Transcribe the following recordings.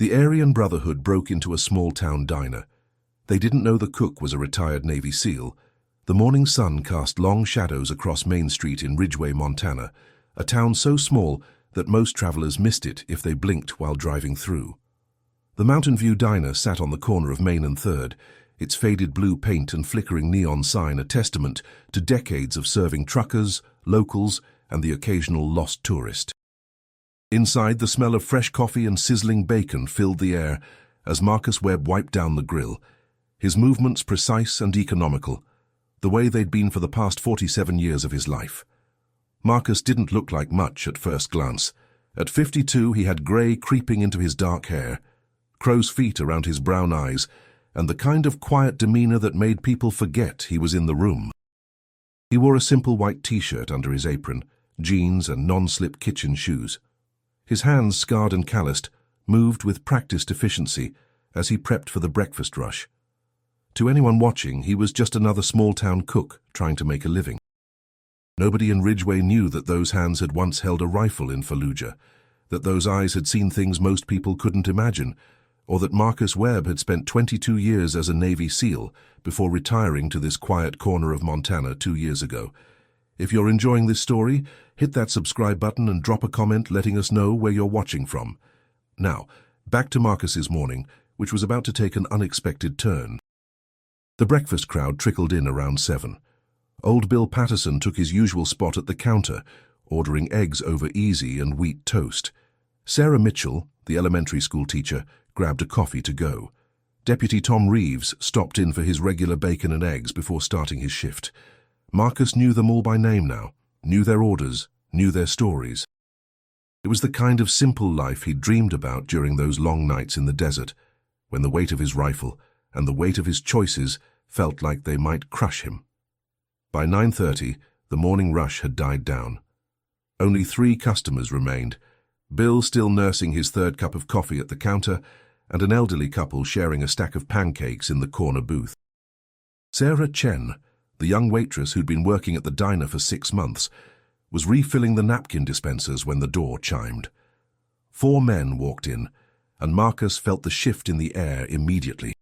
The Aryan Brotherhood broke into a small-town diner. They didn't know the cook was a retired Navy SEAL. The morning sun cast long shadows across Main Street in Ridgway, Montana, a town so small that most travelers missed it if they blinked while driving through. The Mountain View Diner sat on the corner of Main and 3rd, its faded blue paint and flickering neon sign a testament to decades of serving truckers, locals, and the occasional lost tourist. Inside, the smell of fresh coffee and sizzling bacon filled the air as Marcus Webb wiped down the grill, his movements precise and economical, the way they'd been for the past 47 years of his life. Marcus didn't look like much at first glance. At 52, he had grey creeping into his dark hair, crow's feet around his brown eyes, and the kind of quiet demeanor that made people forget he was in the room. He wore a simple white t-shirt under his apron, jeans and non-slip kitchen shoes. His hands, scarred and calloused, moved with practiced efficiency as he prepped for the breakfast rush. To anyone watching, he was just another small-town cook trying to make a living. Nobody in Ridgway knew that those hands had once held a rifle in Fallujah, that those eyes had seen things most people couldn't imagine, or that Marcus Webb had spent 22 years as a Navy SEAL before retiring to this quiet corner of Montana 2 years ago. If you're enjoying this story, hit that subscribe button and drop a comment letting us know where you're watching from. Now, back to Marcus's morning, which was about to take an unexpected turn. The breakfast crowd trickled in around 7. Old Bill Patterson took his usual spot at the counter, ordering eggs over easy and wheat toast. Sarah Mitchell, the elementary school teacher, grabbed a coffee to go. Deputy Tom Reeves stopped in for his regular bacon and eggs before starting his shift. Marcus knew them all by name now, knew their orders, knew their stories. It was the kind of simple life he'd dreamed about during those long nights in the desert, when the weight of his rifle and the weight of his choices felt like they might crush him. By 9:30, the morning rush had died down. Only 3 customers remained, Bill still nursing his 3rd cup of coffee at the counter, and an elderly couple sharing a stack of pancakes in the corner booth. Sarah Chen, the young waitress who'd been working at the diner for 6 months, was refilling the napkin dispensers when the door chimed. 4 men walked in, and Marcus felt the shift in the air immediately.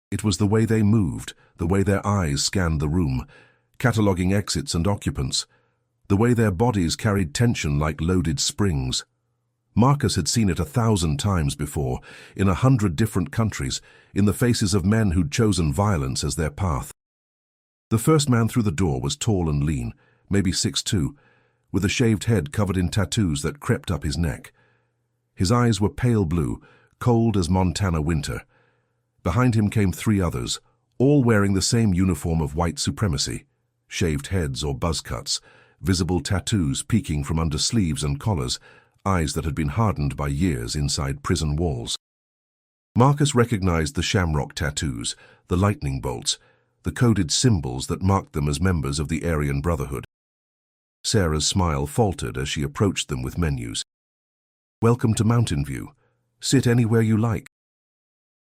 It was the way they moved, the way their eyes scanned the room, cataloguing exits and occupants, the way their bodies carried tension like loaded springs. Marcus had seen it 1,000 times before, in 100 different countries, in the faces of men who'd chosen violence as their path. The first man through the door was tall and lean, maybe 6'2", with a shaved head covered in tattoos that crept up his neck. His eyes were pale blue, cold as Montana winter. Behind him came 3 others, all wearing the same uniform of white supremacy, shaved heads or buzz cuts, visible tattoos peeking from under sleeves and collars, eyes that had been hardened by years inside prison walls. Marcus recognized the shamrock tattoos, the lightning bolts, the coded symbols that marked them as members of the Aryan Brotherhood. Sarah's smile faltered as she approached them with menus. "Welcome to Mountain View. Sit anywhere you like."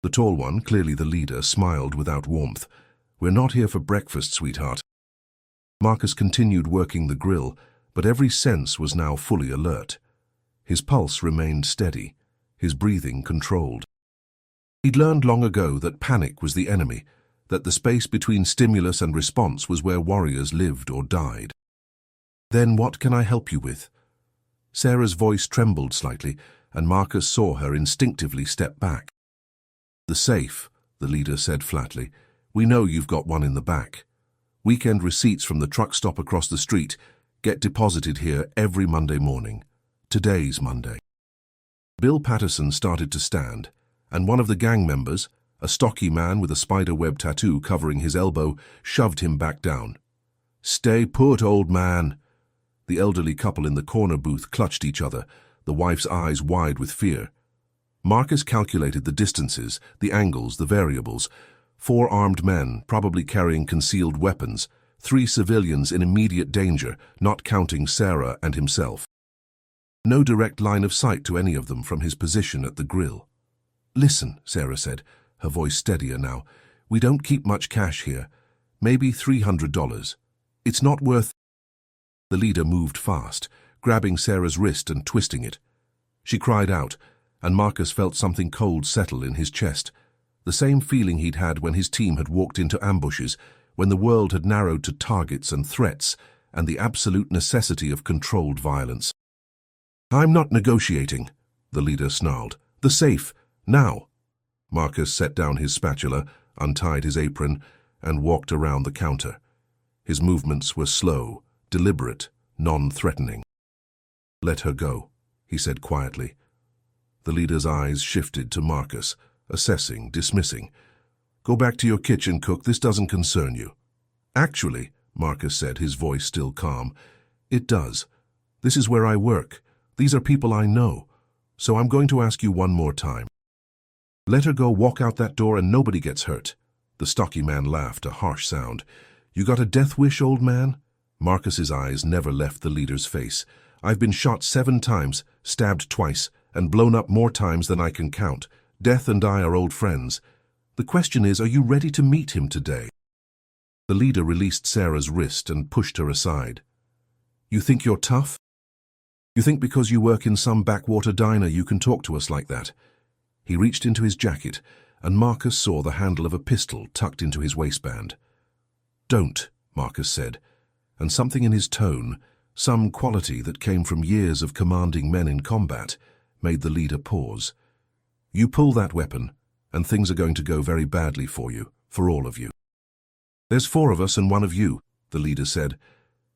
The tall one, clearly the leader, smiled without warmth. "We're not here for breakfast, sweetheart." Marcus continued working the grill, but every sense was now fully alert. His pulse remained steady, his breathing controlled. He'd learned long ago that panic was the enemy, that the space between stimulus and response was where warriors lived or died. "Then what can I help you with?" Sarah's voice trembled slightly, and Marcus saw her instinctively step back. "The safe," the leader said flatly. "We know you've got one in the back. Weekend receipts from the truck stop across the street get deposited here every Monday morning. Today's Monday." Bill Patterson started to stand, and one of the gang members, a stocky man with a spiderweb tattoo covering his elbow, shoved him back down. "Stay put, old man." The elderly couple in the corner booth clutched each other, the wife's eyes wide with fear. Marcus calculated the distances, the angles, the variables. 4 armed men, probably carrying concealed weapons, 3 civilians in immediate danger, not counting Sarah and himself. No direct line of sight to any of them from his position at the grill. "Listen," Sarah said, her voice steadier now. "We don't keep much cash here. Maybe $300. It's not worth—" The leader moved fast, grabbing Sarah's wrist and twisting it. She cried out, and Marcus felt something cold settle in his chest. The same feeling he'd had when his team had walked into ambushes, when the world had narrowed to targets and threats, and the absolute necessity of controlled violence. "I'm not negotiating," the leader snarled. "The safe, now." Marcus set down his spatula, untied his apron, and walked around the counter. His movements were slow, deliberate, non-threatening. "Let her go," he said quietly. The leader's eyes shifted to Marcus, assessing, dismissing. "Go back to your kitchen, cook. This doesn't concern you." "Actually," Marcus said, his voice still calm, "it does. This is where I work. These are people I know. So I'm going to ask you one more time. Let her go, walk out that door, and nobody gets hurt." The stocky man laughed, a harsh sound. "You got a death wish, old man?" Marcus's eyes never left the leader's face. "I've been shot 7 times, stabbed twice, and blown up more times than I can count. Death and I are old friends. The question is, are you ready to meet him today?" The leader released Sarah's wrist and pushed her aside. "You think you're tough? You think because you work in some backwater diner you can talk to us like that?" He reached into his jacket, and Marcus saw the handle of a pistol tucked into his waistband. "Don't," Marcus said, and something in his tone, some quality that came from years of commanding men in combat, made the leader pause. "You pull that weapon, and things are going to go very badly for you, for all of you." "There's 4 of us and 1 of you," the leader said,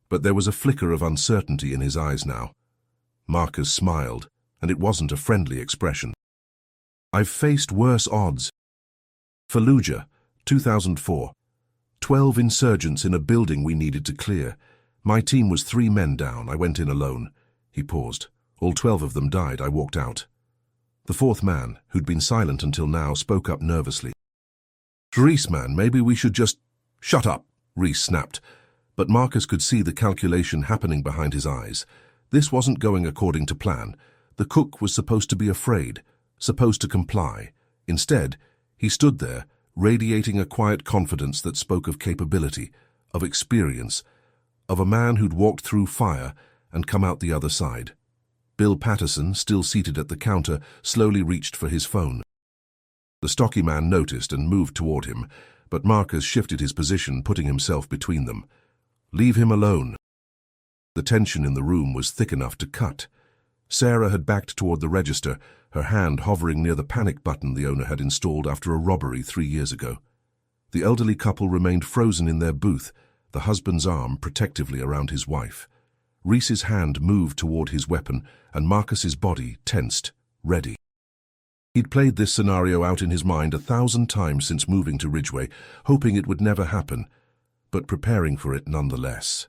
but there was a flicker of uncertainty in his eyes now. Marcus smiled, and it wasn't a friendly expression. "I've faced worse odds. Fallujah, 2004. 12 insurgents in a building we needed to clear. My team was 3 men down. I went in alone." He paused. "All 12 of them died. I walked out." The 4th man, who'd been silent until now, spoke up nervously. "Reese, man, maybe we should just—" "Shut up," Reese snapped. But Marcus could see the calculation happening behind his eyes. This wasn't going according to plan. The cook was supposed to be afraid, supposed to comply. Instead, he stood there, radiating a quiet confidence that spoke of capability, of experience, of a man who'd walked through fire and come out the other side. Bill Patterson, still seated at the counter, slowly reached for his phone. The stocky man noticed and moved toward him, but Marcus shifted his position, putting himself between them. "Leave him alone." The tension in the room was thick enough to cut. Sarah had backed toward the register, her hand hovering near the panic button the owner had installed after a robbery 3 years ago. The elderly couple remained frozen in their booth, the husband's arm protectively around his wife. Reese's hand moved toward his weapon, and Marcus's body tensed, ready. He'd played this scenario out in his mind 1,000 times since moving to Ridgeway, hoping it would never happen, but preparing for it nonetheless.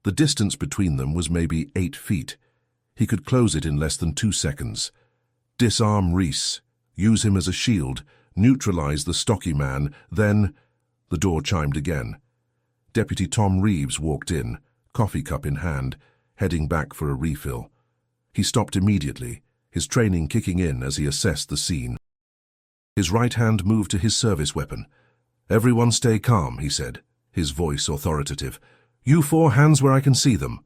The distance between them was maybe 8 feet. He could close it in less than 2 seconds. Disarm Reese, use him as a shield, neutralize the stocky man, then— The door chimed again. Deputy Tom Reeves walked in, coffee cup in hand, heading back for a refill. He stopped immediately, his training kicking in as he assessed the scene. His right hand moved to his service weapon. "Everyone stay calm," he said, his voice authoritative. "You 4 hands where I can see them."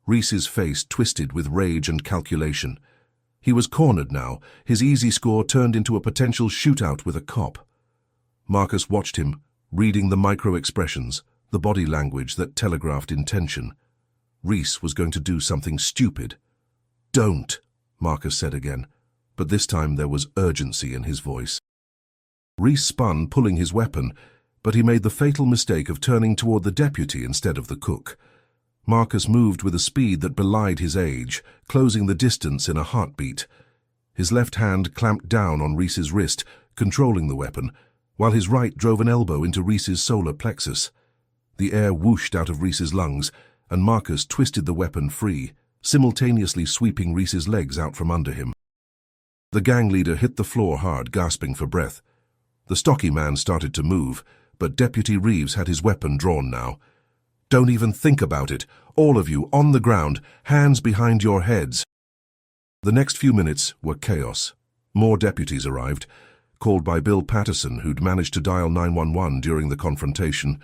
Reese's face twisted with rage and calculation. He was cornered now, his easy score turned into a potential shootout with a cop. Marcus watched him, reading the micro-expressions, the body language that telegraphed intention. Reese was going to do something stupid. "Don't," Marcus said again, but this time there was urgency in his voice. Reese spun, pulling his weapon, but he made the fatal mistake of turning toward the deputy instead of the cook. Marcus moved with a speed that belied his age, closing the distance in a heartbeat. His left hand clamped down on Reese's wrist, controlling the weapon, while his right drove an elbow into Reese's solar plexus. The air whooshed out of Reese's lungs, and Marcus twisted the weapon free, simultaneously sweeping Reese's legs out from under him. The gang leader hit the floor hard, gasping for breath. The stocky man started to move, but Deputy Reeves had his weapon drawn now. "Don't even think about it. All of you, on the ground, hands behind your heads." The next few minutes were chaos. More deputies arrived, called by Bill Patterson, who'd managed to dial 911 during the confrontation.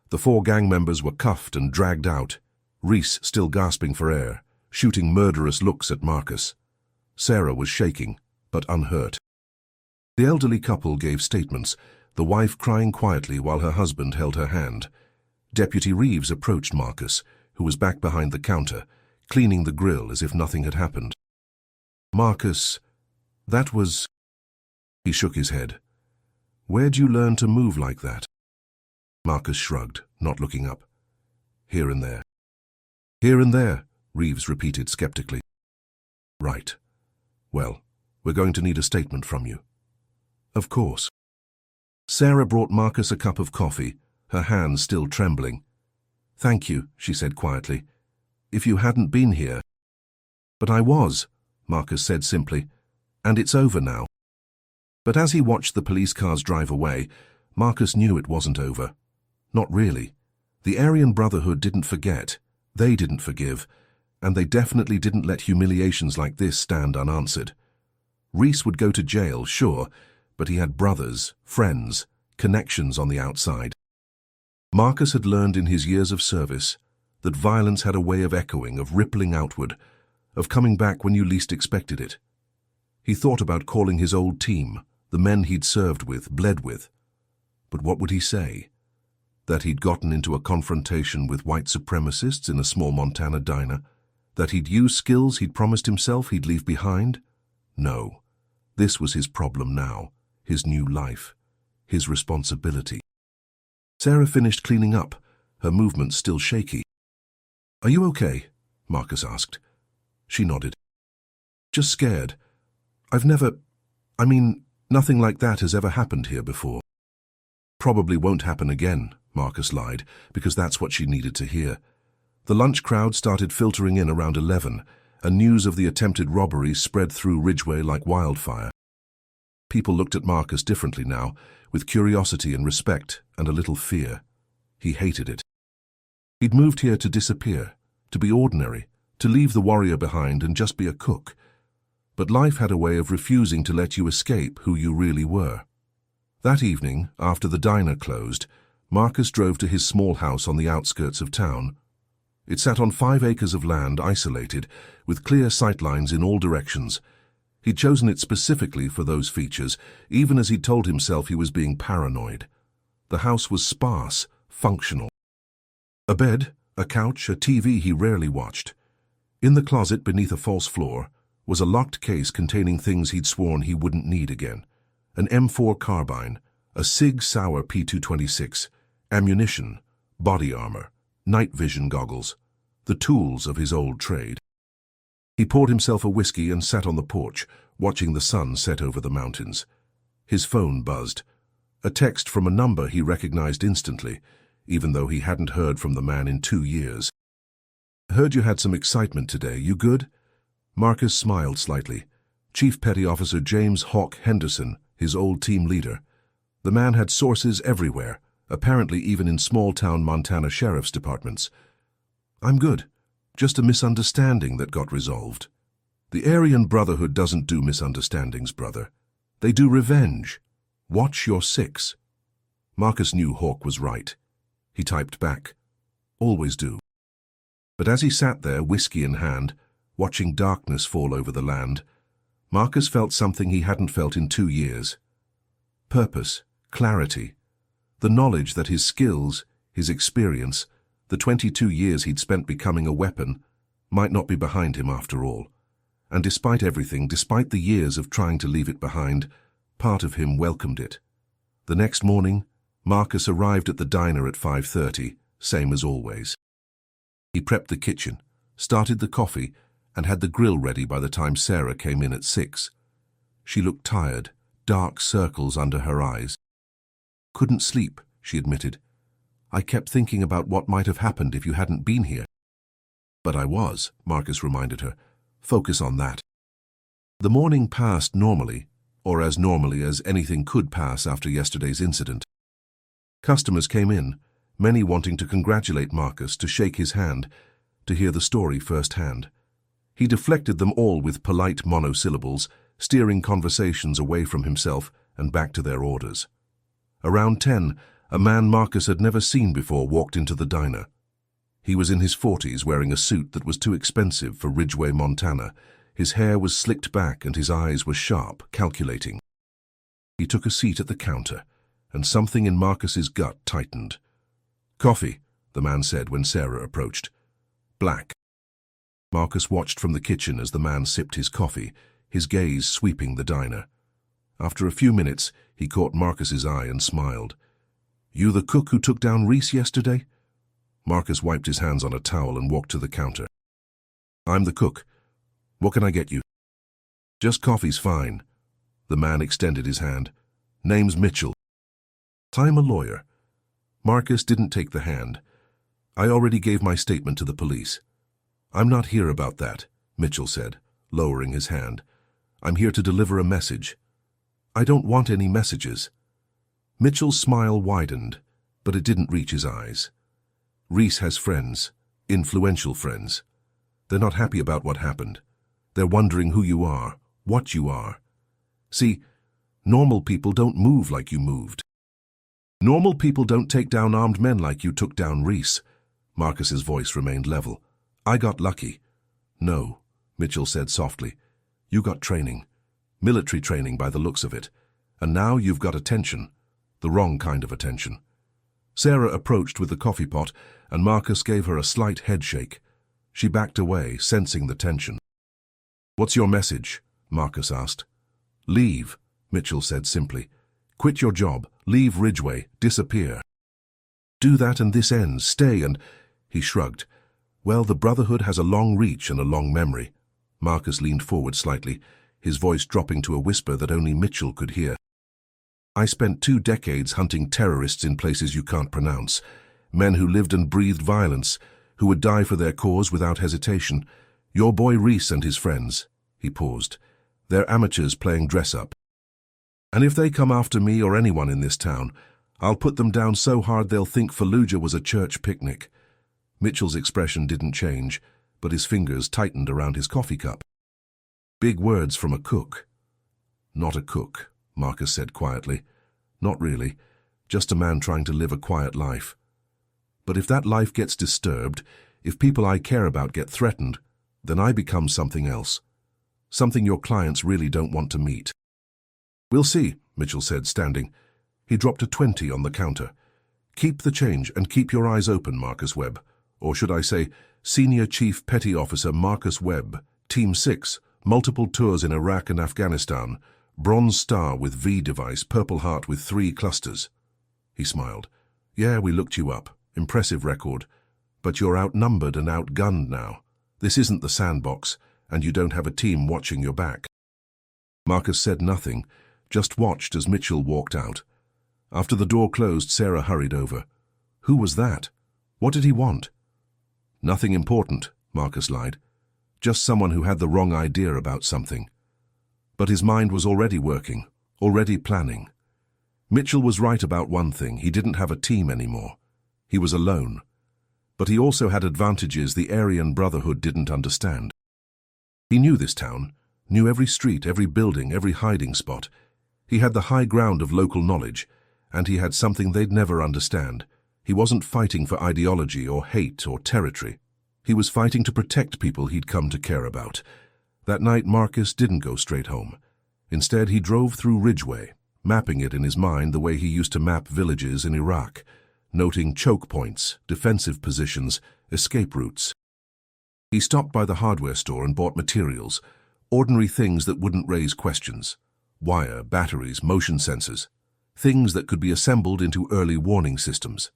The 4 gang members were cuffed and dragged out, Reese still gasping for air, shooting murderous looks at Marcus. Sarah was shaking, but unhurt. The elderly couple gave statements, the wife crying quietly while her husband held her hand. Deputy Reeves approached Marcus, who was back behind the counter, cleaning the grill as if nothing had happened. "Marcus, that was—" He shook his head. "Where'd you learn to move like that?" Marcus shrugged, not looking up. "Here and there." "Here and there," Reeves repeated skeptically. "Right. Well, we're going to need a statement from you." "Of course." Sarah brought Marcus a cup of coffee, her hands still trembling. "Thank you," she said quietly. "If you hadn't been here—" "But I was," Marcus said simply, "and it's over now." But as he watched the police cars drive away, Marcus knew it wasn't over. Not really. The Aryan Brotherhood didn't forget, they didn't forgive, and they definitely didn't let humiliations like this stand unanswered. Reese would go to jail, sure, but he had brothers, friends, connections on the outside. Marcus had learned in his years of service that violence had a way of echoing, of rippling outward, of coming back when you least expected it. He thought about calling his old team, the men he'd served with, bled with. But what would he say? That he'd gotten into a confrontation with white supremacists in a small Montana diner? That he'd used skills he'd promised himself he'd leave behind? No. This was his problem now, his new life, his responsibility. Sarah finished cleaning up, her movements still shaky. "Are you okay?" Marcus asked. She nodded. "Just scared. Nothing like that has ever happened here before." "Probably won't happen again," Marcus lied, because that's what she needed to hear. The lunch crowd started filtering in around 11, and news of the attempted robberies spread through Ridgeway like wildfire. People looked at Marcus differently now, with curiosity and respect and a little fear. He hated it. He'd moved here to disappear, to be ordinary, to leave the warrior behind and just be a cook. But life had a way of refusing to let you escape who you really were. That evening, after the diner closed, Marcus drove to his small house on the outskirts of town. It sat on 5 acres of land, isolated, with clear sightlines in all directions. He'd chosen it specifically for those features, even as he'd told himself he was being paranoid. The house was sparse, functional. A bed, a couch, a TV he rarely watched. In the closet beneath a false floor was a locked case containing things he'd sworn he wouldn't need again. An M4 carbine, a Sig Sauer P226, ammunition, body armor, night vision goggles, the tools of his old trade. He poured himself a whiskey and sat on the porch, watching the sun set over the mountains. His phone buzzed. A text from a number he recognized instantly, even though he hadn't heard from the man in 2 years. "Heard you had some excitement today. You good?" Marcus smiled slightly. Chief Petty Officer James Hawk Henderson, his old team leader. The man had sources everywhere, apparently even in small-town Montana sheriff's departments. "I'm good. Just a misunderstanding that got resolved." "The Aryan Brotherhood doesn't do misunderstandings, brother. They do revenge. Watch your 6. Marcus knew Hawk was right. He typed back, "Always do." But as he sat there, whiskey in hand, watching darkness fall over the land, Marcus felt something he hadn't felt in 2 years. Purpose, clarity, the knowledge that his skills, his experience, the 22 years he'd spent becoming a weapon, might not be behind him after all. And despite everything, despite the years of trying to leave it behind, part of him welcomed it. The next morning, Marcus arrived at the diner at 5:30, same as always. He prepped the kitchen, started the coffee, and had the grill ready by the time Sarah came in at 6. She looked tired, dark circles under her eyes. "Couldn't sleep," she admitted. "I kept thinking about what might have happened if you hadn't been here." "But I was," Marcus reminded her. "Focus on that." The morning passed normally, or as normally as anything could pass after yesterday's incident. Customers came in, many wanting to congratulate Marcus, to shake his hand, to hear the story firsthand. He deflected them all with polite monosyllables, steering conversations away from himself and back to their orders. Around 10, a man Marcus had never seen before walked into the diner. He was in his 40s, wearing a suit that was too expensive for Ridgeway, Montana, His hair was slicked back and his eyes were sharp, calculating. He took a seat at the counter, and something in Marcus's gut tightened. "Coffee," the man said when Sarah approached. "Black." Marcus watched from the kitchen as the man sipped his coffee, his gaze sweeping the diner. After a few minutes, he caught Marcus's eye and smiled. "You the cook who took down Reese yesterday?" Marcus wiped his hands on a towel and walked to the counter. "I'm the cook. What can I get you?" "Just coffee's fine." The man extended his hand. "Name's Mitchell. I'm a lawyer." Marcus didn't take the hand. "I already gave my statement to the police." "I'm not here about that," Mitchell said, lowering his hand. "I'm here to deliver a message." "I don't want any messages." Mitchell's smile widened, but it didn't reach his eyes. "Reese has friends, influential friends. They're not happy about what happened. They're wondering who you are, what you are. See, normal people don't move like you moved. Normal people don't take down armed men like you took down Reese." Marcus's voice remained level. "I got lucky." "No," Mitchell said softly. "You got training. Military training by the looks of it. And now you've got attention. The wrong kind of attention." Sarah approached with the coffee pot, and Marcus gave her a slight head shake. She backed away, sensing the tension. "What's your message?" Marcus asked. "Leave," Mitchell said simply. "Quit your job, leave Ridgeway, disappear. Do that and this ends, stay and—" He shrugged. "Well, the Brotherhood has a long reach and a long memory." Marcus leaned forward slightly, his voice dropping to a whisper that only Mitchell could hear. "I spent 2 decades hunting terrorists in places you can't pronounce, men who lived and breathed violence, who would die for their cause without hesitation. Your boy Reese and his friends." He paused. "They're amateurs playing dress-up. And if they come after me or anyone in this town, I'll put them down so hard they'll think Fallujah was a church picnic." Mitchell's expression didn't change, but his fingers tightened around his coffee cup. "Big words from a cook." "Not a cook," Marcus said quietly. "Not really. Just a man trying to live a quiet life. But if that life gets disturbed, if people I care about get threatened, then I become something else. Something your clients really don't want to meet." "We'll see," Mitchell said, standing. He dropped a 20 on the counter. "Keep the change and keep your eyes open, Marcus Webb. Or should I say, Senior Chief Petty Officer Marcus Webb, Team 6, multiple tours in Iraq and Afghanistan, Bronze Star with V device, Purple Heart with 3 clusters. He smiled. "Yeah, we looked you up. Impressive record. But you're outnumbered and outgunned now. This isn't the sandbox, and you don't have a team watching your back." Marcus said nothing, just watched as Mitchell walked out. After the door closed, Sarah hurried over. "Who was that? What did he want?" "Nothing important," Marcus lied. "Just someone who had the wrong idea about something." But his mind was already working, already planning. Mitchell was right about one thing: he didn't have a team anymore. He was alone. But he also had advantages the Aryan Brotherhood didn't understand. He knew this town, knew every street, every building, every hiding spot. He had the high ground of local knowledge, and he had something they'd never understand. He wasn't fighting for ideology or hate or territory. He was fighting to protect people he'd come to care about. That night, Marcus didn't go straight home. Instead, he drove through Ridgeway, mapping it in his mind the way he used to map villages in Iraq, noting choke points, defensive positions, escape routes. He stopped by the hardware store and bought materials, ordinary things that wouldn't raise questions. Wire, batteries, motion sensors. Things that could be assembled into early warning systems.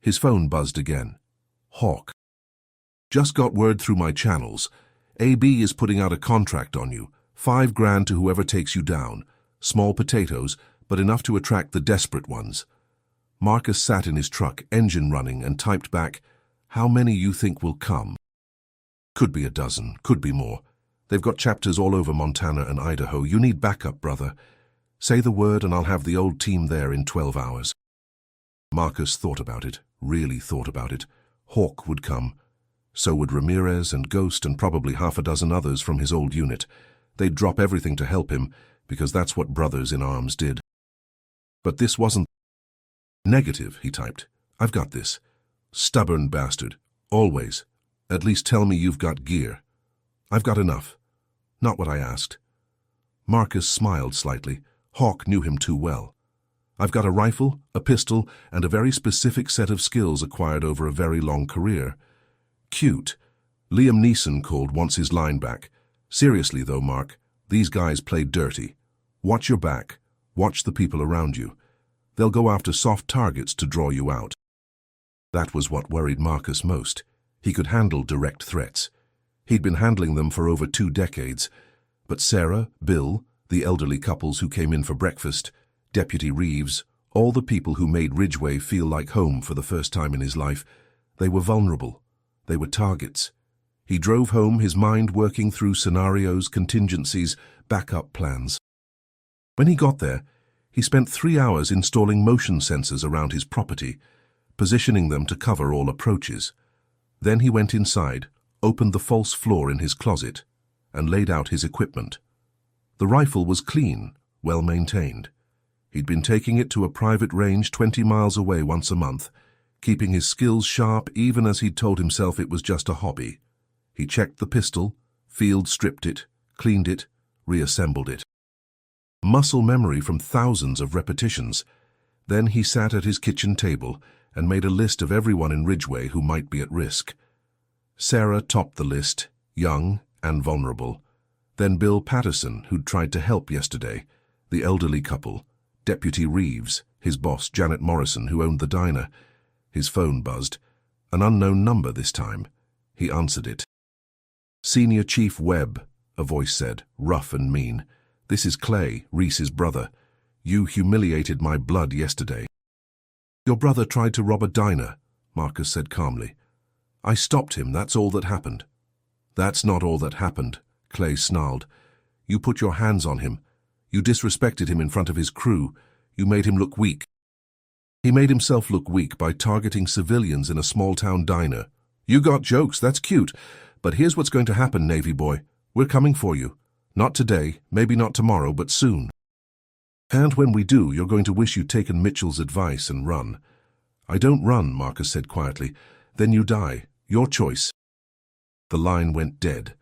His phone buzzed again. Hawk. "Just got word through my channels. AB is putting out a contract on you. $5 grand to whoever takes you down. Small potatoes, but enough to attract the desperate ones." Marcus sat in his truck, engine running, and typed back, "How many you think will come?" "Could be a dozen, could be more. They've got chapters all over Montana and Idaho. You need backup, brother. Say the word and I'll have the old team there in 12 hours. Marcus thought about it, really thought about it. Hawk would come. So would Ramirez and Ghost and probably half a dozen others from his old unit. They'd drop everything to help him, because that's what brothers in arms did. But this wasn't... "Negative," he typed. "I've got this. Stubborn bastard. Always. At least tell me you've got gear." "I've got enough." Not what I asked. Marcus smiled slightly. Hawk knew him too well. I've got a rifle, a pistol, and a very specific set of skills acquired over a very long career. Cute. Liam Neeson called wants his line back. Seriously though, Mark, these guys play dirty. Watch your back. Watch the people around you. They'll go after soft targets to draw you out. That was what worried Marcus most. He could handle direct threats. He'd been handling them for over 2 decades. But Sarah, Bill, the elderly couples who came in for breakfast, Deputy Reeves, all the people who made Ridgeway feel like home for the first time in his life, they were vulnerable. They were targets. He drove home, his mind working through scenarios, contingencies, backup plans. When he got there, he spent 3 hours installing motion sensors around his property, positioning them to cover all approaches. Then he went inside, opened the false floor in his closet, and laid out his equipment. The rifle was clean, well maintained. He'd been taking it to a private range 20 miles away once a month, keeping his skills sharp even as he'd told himself it was just a hobby. He checked the pistol, field stripped it, cleaned it, reassembled it. Muscle memory from thousands of repetitions. Then he sat at his kitchen table and made a list of everyone in Ridgeway who might be at risk. Sarah topped the list, young and vulnerable. Then Bill Patterson, who'd tried to help yesterday, the elderly couple, Deputy Reeves, his boss Janet Morrison, who owned the diner. His phone buzzed. An unknown number this time. He answered it. Senior Chief Webb, a voice said, rough and mean. This is Clay, Reese's brother. You humiliated my blood yesterday. Your brother tried to rob a diner, Marcus said calmly. I stopped him, that's all that happened. That's not all that happened, Clay snarled. You put your hands on him. You disrespected him in front of his crew. You made him look weak. He made himself look weak by targeting civilians in a small-town diner. You got jokes, that's cute. But here's what's going to happen, Navy boy. We're coming for you. Not today, maybe not tomorrow, but soon. And when we do, you're going to wish you'd taken Mitchell's advice and run. I don't run, Marcus said quietly. Then you die. Your choice. The line went dead.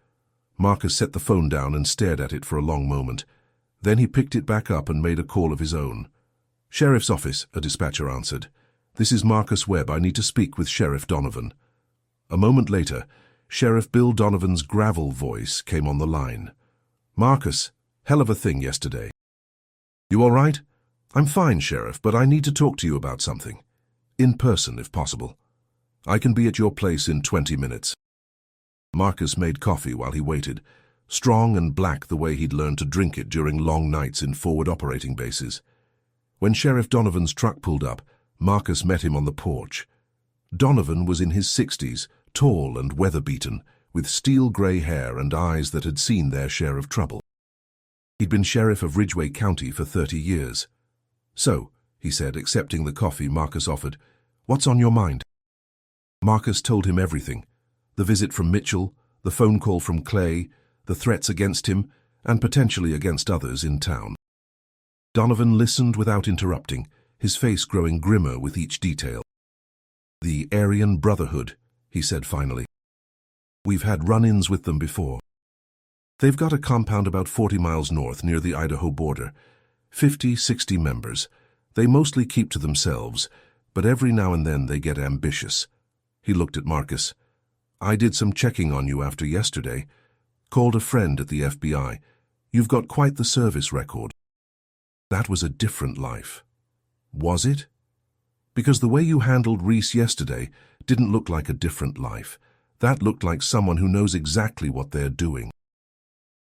Marcus set the phone down and stared at it for a long moment. Then he picked it back up and made a call of his own. Sheriff's office, a dispatcher answered. This is Marcus Webb. I need to speak with Sheriff Donovan. A moment later, Sheriff Bill Donovan's gravel voice came on the line. Marcus, hell of a thing yesterday. You all right? I'm fine, Sheriff, but I need to talk to you about something. In person, if possible. I can be at your place in 20 minutes. Marcus made coffee while he waited, strong and black the way he'd learned to drink it during long nights in forward operating bases. When Sheriff Donovan's truck pulled up, Marcus met him on the porch. Donovan was in his 60s, tall and weather-beaten, with steel-grey hair and eyes that had seen their share of trouble. He'd been sheriff of Ridgeway County for 30 years. So, he said, accepting the coffee Marcus offered, what's on your mind? Marcus told him everything. The visit from Mitchell, the phone call from Clay, the threats against him, and potentially against others in town. Donovan listened without interrupting, his face growing grimmer with each detail. The Aryan Brotherhood, he said finally. We've had run-ins with them before. They've got a compound about 40 miles north near the Idaho border. 50, 60 members. They mostly keep to themselves, but every now and then they get ambitious. He looked at Marcus. I did some checking on you after yesterday. Called a friend at the FBI. You've got quite the service record. That was a different life. Was it? Because the way you handled Reese yesterday didn't look like a different life. That looked like someone who knows exactly what they're doing.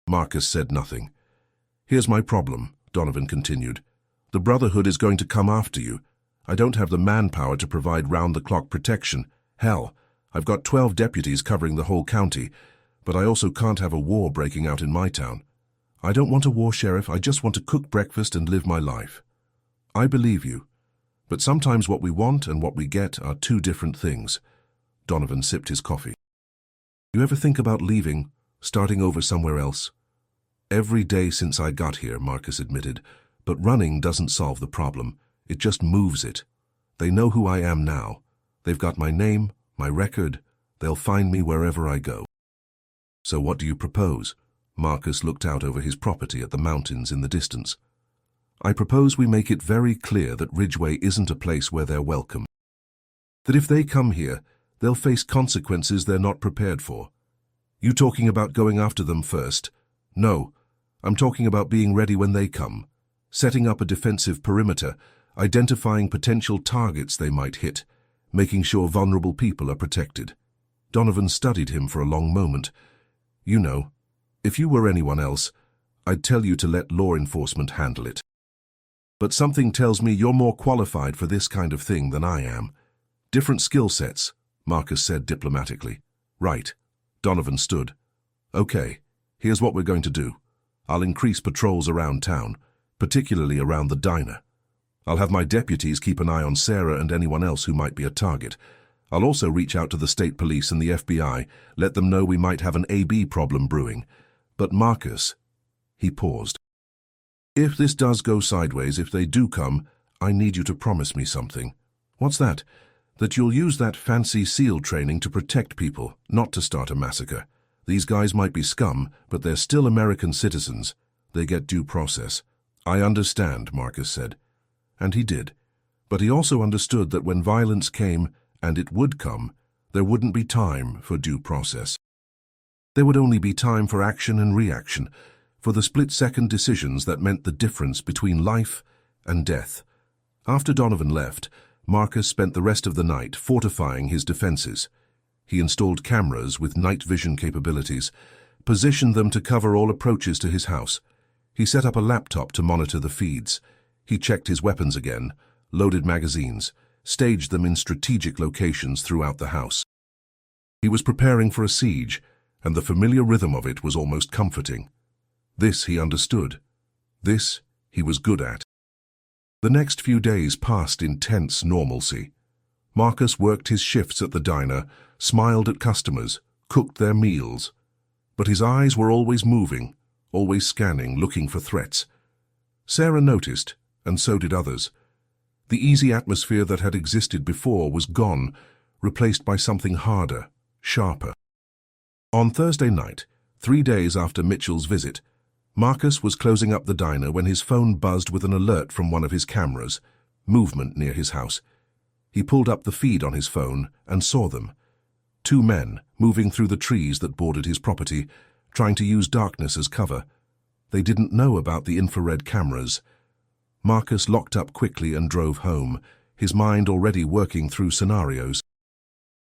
Marcus said nothing. Here's my problem, Donovan continued. The Brotherhood is going to come after you. I don't have the manpower to provide round-the-clock protection. Hell, I've got 12 deputies covering the whole county, but I also can't have a war breaking out in my town. I don't want a war, Sheriff. I just want to cook breakfast and live my life. I believe you. But sometimes what we want and what we get are two different things. Donovan sipped his coffee. You ever think about leaving, starting over somewhere else? Every day since I got here, Marcus admitted, but running doesn't solve the problem. It just moves it. They know who I am now. They've got my name, my record. They'll find me wherever I go. So what do you propose? Marcus looked out over his property at the mountains in the distance. "I propose we make it very clear that Ridgeway isn't a place where they're welcome. That if they come here, they'll face consequences they're not prepared for. You talking about going after them first? No, I'm talking about being ready when they come, setting up a defensive perimeter, identifying potential targets they might hit, making sure vulnerable people are protected." Donovan studied him for a long moment. "You know, if you were anyone else, I'd tell you to let law enforcement handle it. But something tells me you're more qualified for this kind of thing than I am. Different skill sets," Marcus said diplomatically. "Right." Donovan stood. "Okay, here's what we're going to do. I'll increase patrols around town, particularly around the diner. I'll have my deputies keep an eye on Sarah and anyone else who might be a target. I'll also reach out to the state police and the FBI, let them know we might have an AB problem brewing. But Marcus," he paused, "if this does go sideways, if they do come, I need you to promise me something." "What's that?" "That you'll use that fancy SEAL training to protect people, not to start a massacre. These guys might be scum, but they're still American citizens. They get due process." "I understand," Marcus said. And he did. But he also understood that when violence came, and it would come, there wouldn't be time for due process. There would only be time for action and reaction, for the split-second decisions that meant the difference between life and death. After Donovan left, Marcus spent the rest of the night fortifying his defenses. He installed cameras with night vision capabilities, positioned them to cover all approaches to his house. He set up a laptop to monitor the feeds. He checked his weapons again, loaded magazines, staged them in strategic locations throughout the house. He was preparing for a siege, and the familiar rhythm of it was almost comforting. This he understood. This he was good at. The next few days passed in tense normalcy. Marcus worked his shifts at the diner, smiled at customers, cooked their meals. But his eyes were always moving, always scanning, looking for threats. Sarah noticed, and so did others. The easy atmosphere that had existed before was gone, replaced by something harder, sharper. On Thursday night, 3 days after Mitchell's visit, Marcus was closing up the diner when his phone buzzed with an alert from one of his cameras, movement near his house. He pulled up the feed on his phone and saw them. 2 men moving through the trees that bordered his property, trying to use darkness as cover. They didn't know about the infrared cameras. Marcus locked up quickly and drove home, his mind already working through scenarios.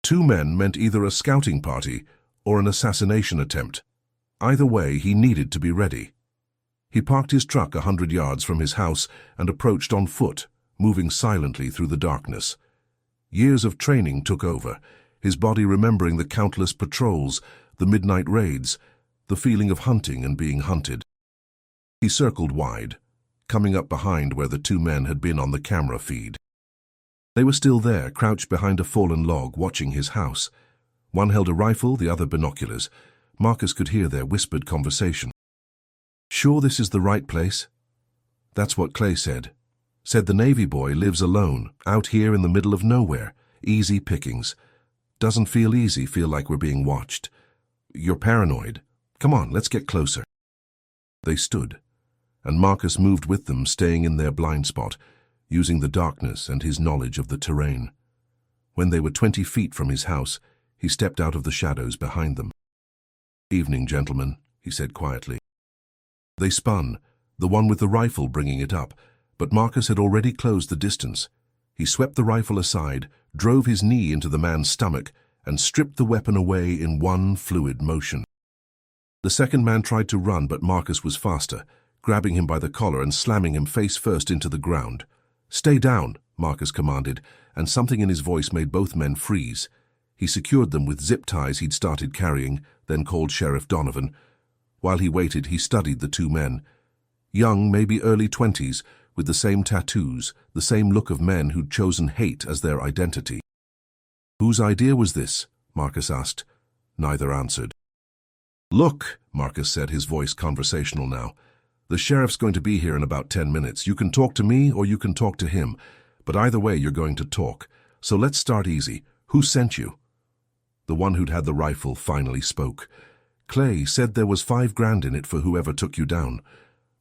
2 men meant either a scouting party or an assassination attempt. Either way, he needed to be ready. He parked his truck 100 yards from his house and approached on foot, moving silently through the darkness. Years of training took over, his body remembering the countless patrols, the midnight raids, the feeling of hunting and being hunted. He circled wide, coming up behind where the 2 men had been on the camera feed. They were still there, crouched behind a fallen log, watching his house. One held a rifle, the other binoculars. Marcus could hear their whispered conversation. "Sure this is the right place?" "That's what Clay said. Said the Navy boy lives alone, out here in the middle of nowhere. Easy pickings. Doesn't feel easy, feel like we're being watched. You're paranoid. Come on, let's get closer." They stood, and Marcus moved with them, staying in their blind spot, using the darkness and his knowledge of the terrain. When they were 20 feet from his house, he stepped out of the shadows behind them. "Evening, gentlemen," he said quietly. They spun, the one with the rifle bringing it up, but Marcus had already closed the distance. He swept the rifle aside, drove his knee into the man's stomach, and stripped the weapon away in one fluid motion. The second man tried to run, but Marcus was faster, grabbing him by the collar and slamming him face first into the ground. "Stay down," Marcus commanded, and something in his voice made both men freeze. He secured them with zip ties he'd started carrying, then called Sheriff Donovan. While he waited, he studied the 2 men. Young, maybe early 20s, with the same tattoos, the same look of men who'd chosen hate as their identity. "Whose idea was this?" Marcus asked. Neither answered. "Look," Marcus said, his voice conversational now. "The sheriff's going to be here in about 10 minutes. You can talk to me or you can talk to him, but either way you're going to talk. So let's start easy. Who sent you?" The one who'd had the rifle finally spoke. Clay said there was $5,000 in it for whoever took you down.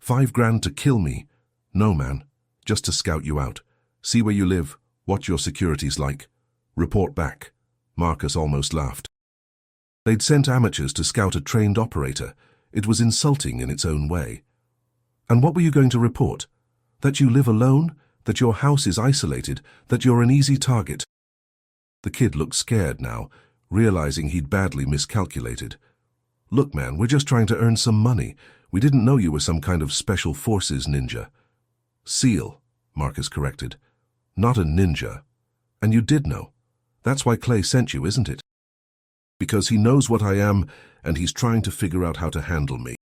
$5,000 to kill me? No, man. Just to scout you out. See where you live, what your security's like. Report back. Marcus almost laughed. They'd sent amateurs to scout a trained operator. It was insulting in its own way. And what were you going to report? That you live alone? That your house is isolated? That you're an easy target? The kid looked scared now, realizing he'd badly miscalculated. Look, man, we're just trying to earn some money. We didn't know you were some kind of special forces ninja. SEAL, Marcus corrected. Not a ninja. And you did know. That's why Clay sent you, isn't it? Because he knows what I am, and he's trying to figure out how to handle me.